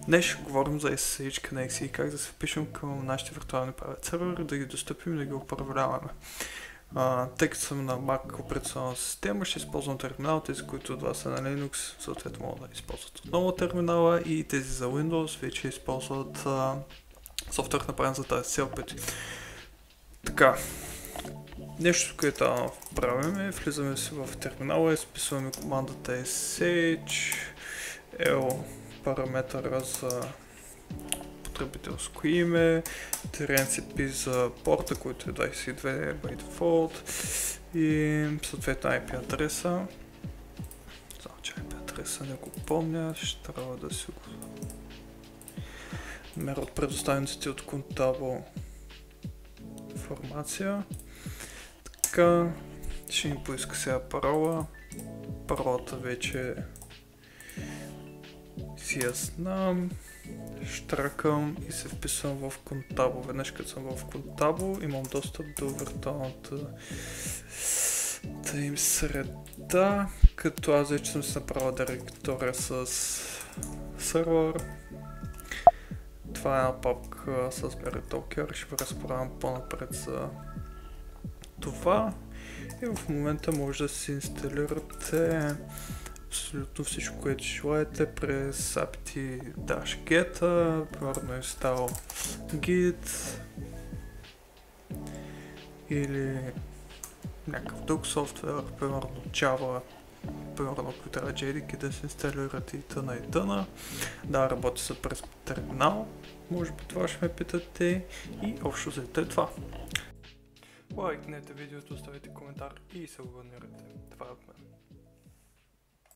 Днес ще говорим за SSH Connects и как да се впишем към нашите виртуални private сервери, да ги достъпим и да ги управляваме. Тъй като съм на Mac операционна система, ще използвам терминал. Тези, които от вас са на Linux, съответно могат да използват отново терминала, и тези за Windows вече използват софтуер направен за тази цел пъти. Така, нещо, което правим е, влизаме си в терминала, изписваме командата SSH, L параметъра за потребителско име, TRNCP за порта, който е 22 by default, и съответно IP адреса. Само че IP адреса не го помня, ще трябва да си го намеря от предоставените от Contabo информация. Така, ще ни поиска сега парола. Паролата вече си я знам. Штракам и се вписвам в Contabo. Веднъж като съм в Contabo, имам достъп до виртуалната им среда, като аз вече съм си направил директория с сервер. Това е една папка с Docker, ще ви разправям по-напред за това. И в момента може да си инсталирате абсолютно всичко, което желаете през apt-get, примерно install git или някакъв друг софтуер, примерно Java, примерно ако трябва JDK да се инсталират и тъна и тъна. Да, работи се през терминал, може би това ще ме питате, и общо взето е това. Лайкнете видеото, оставете коментар и се абонирайте. Това е от мен.